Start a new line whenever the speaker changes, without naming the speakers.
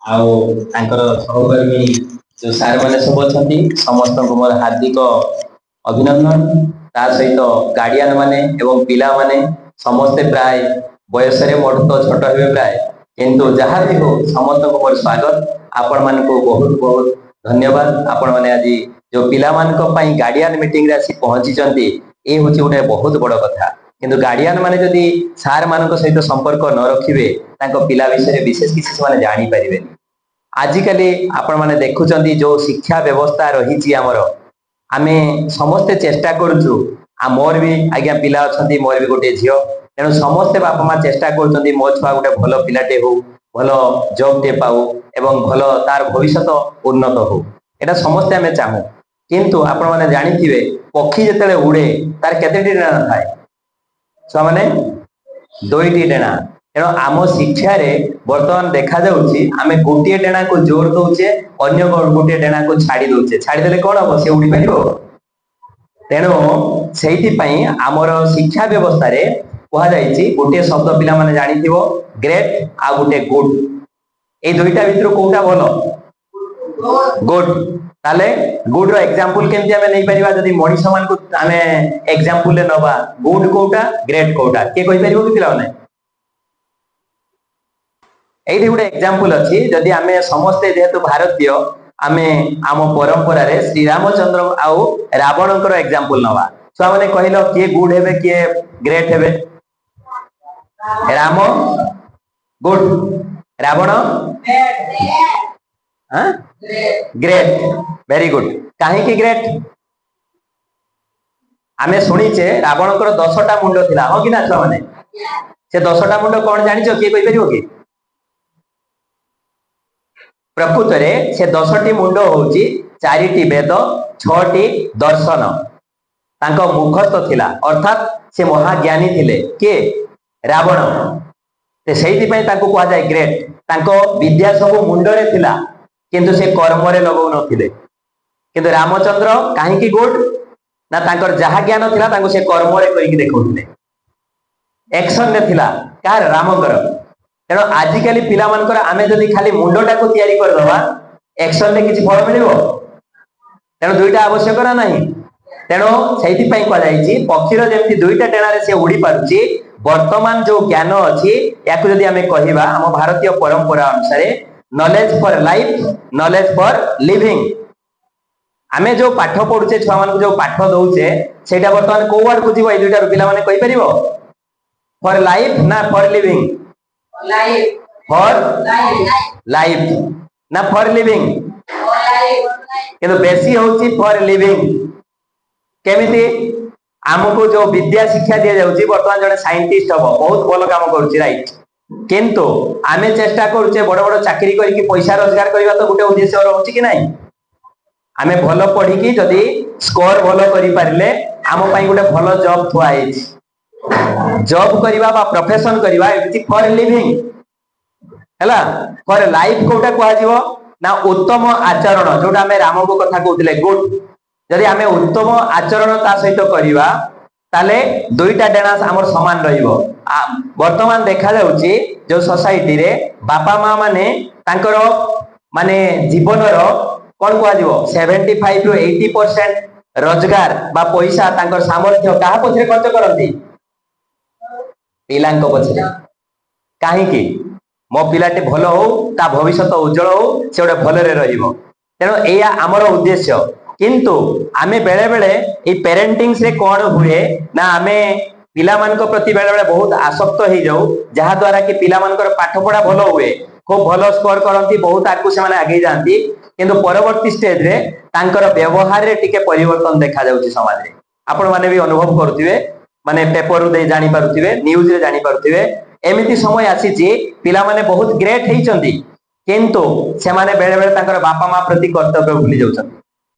ଆଉ ତାଙ୍କର ସହକର୍ମୀ जो सार मैंने सब अच्छा समस्त को मोर हार्दिक अभिनंदन ता सहित गार्डियन माने एवं पिला माने समस्ते प्राय बयस मोर तो छोट हे प्राय किंतु जहाँ भी हो समस्त को मोर स्वागत आपण मान को बहुत बहुत धन्यवाद। आपण मैंने आज जो पिला मान गार्डियन मीटिंग रे आसी पहुंची ये हूँ गोटे बहुत बड़ कथा किंतु गार्डियन माने जदि सार मान सहित संपर्क न रखिए पिला विषय विशेष किसी से जानी पारे। आजिकली आपण माने देखुचंदी जो शिक्षा व्यवस्था रही आमर आमे समस्ते चेष्टा करूछु आ मोर भी आज्ञा पिला अछंती मोर भी गोटे झियो तेणु समस्ते बापा माँ चेष्टा करूचंती मो छुआ गोटे भल पिलाटे हो भल जॉब टे पाऊ एवं भल तार भविष्य उन्नत हो एटा समस्ते आमे चाहू किंतु आपण माने जानिथिबे पक्षी जेतेले उड़े तार केतेटी डेणा थाए छुआ माने दुईटी डेणा तेणु आम शिक्षा बर्तमान देखा आम गोटे डेणा को जोर दौचे अन्य गोटे डेणा को छाड़ी दौचे छाड़ीदे कौन हम सी उड़ी पार तेणु से आमर शिक्षा व्यवस्था कहुई गोटे शब्द पिला माने जानी ग्रेट आ गोटे गुड ये दुईटा भितर कौटा भल गुड ताले गुड रो एग्जांपल केमती आमे नै परिबा जदी मनीष मान को आमे एग्जांपल ले नबा गुड कोटा ग्रेट कोटा के कहि परिबो कि पिला नै एठी गोटे एग्जांपल अछि जदि आमे समस्ते जेहेतु भारतीय आमे आम परंपरा रे श्री रामचंद्र आउ रावणकर एग्जांपल नबा छुआ माने कहिलो के गुड हेबे के ग्रेट हेबे राम गुड रावण हां ग्रेट वेरी गुड काहे की ग्रेट आमे सुनिचे रावणकर 10टा मुंड थिला हो कि ना छुआ माने से 10टा मुंड कोन जानिचो के कहि परिबो कि प्रकृत में से 10टी मुंड होची 4टी वेद 6टी दर्शन तांको मुखस्थ थिला अर्थात से महाज्ञानी थिले के रावण ते सेहिति पई ताको कहा जाय ग्रेट तांको विद्या सब मुंड रे थिला किंतु से कर्म रे लगौ न थिले किंतु रामचंद्र काहे की गुड ना तांकर जहा ज्ञान थिला ताको से कर्म रे कहि देखौथिले एक्शन ने थिला कार रामकर तेणु आजिकली पिला मानकर आमे जदि खाली मुंडटा को तैयारी कर दबा एक्शन रे किछि फल मिलिबो तेणु दुईटा आवश्यक ना नहीं तेणु सेहिति पई कह जायछि पक्षीर जेमति दुईटा डेणा रे से उड़ी पारुछि वर्तमान जो ज्ञान अछि याकु जदि आमे कहिबा हम भारतीय परंपरा अनुसार knowledge for life knowledge for living आमे जो पाठ पढुचे छुआ मान को जो पाठ दउचे सेटा वर्तमान को वर्ड को जीव ए दुईटा पिला माने कहि परिबो फॉर लाइफ ना for living life for life ना फॉर लिविंग किंतु बेसी होची फॉर लिविंग केमिति हमको जो विद्या शिक्षा दिया जाउची वर्तमान जने साइंटिस्ट हबो बहुत भलो काम करूची राइट किंतु आमे चेष्टा करूचे बड़ बड़ चाकरी करी कि पैसा रोजगार करबा तो गुटे उद्देश्य रहउची कि नाही आमे भलो पढी कि जदी स्कोर भलो करि पारिले हम पई गुटे भलो जॉब थुआ आइछि जॉब करिबा बा प्रोफेशन करिबा इज फॉर लिविंग हैला फॉर लाइफ कोटा कहा जीवो ना उत्तम आचरण जोटा हमें राम को कथा कहउतले गुड जदि हमें उत्तम आचरण ता सहित करिबा ताले दुईटा डेना हमर समान रहिबो वर्तमान देखा जाउची जो सोसाइटी रे बापा मां माने तांकर माने जीवन रो कोन कहा जीवो 75 टू 80% रोजगार बा पैसा तांकर सामर्थ्य काहा पछरे खर्च करंती पिलांको पछरे काहे की मो पिलाटे भलो हो ता भविष्य उज्जवल हो से गोटे भलरे रहिबो तेणु एया आमर उद्देश्य किंतु आमे बेले बेले ए पेरेंटिंग्स रे कोन हुए ना आमे पिला मानक प्रति बेले बेले बहुत आसक्त हो जाऊ जहा द्वारा कि पिला मानकर पाठ पढ़ा भलो हुए खूब भलो स्कोर करंती बहुत आकु से माने आगे जानती किंतु परवर्ती स्टेज रे तांकर व्यवहार रे टिके परिवर्तन देखा जाउची समाज रे आपण माने भी अनुभव करथिबे माने पेपर दे जानी पारुथिबे न्यूज रे जानी पारुथिबे एमिति समय आसीची पिला माने बहुत ग्रेट हेइचंती किंतु से माने बेले बेले तांकर बापा मां प्रति कर्तव्य भूली जाउछंती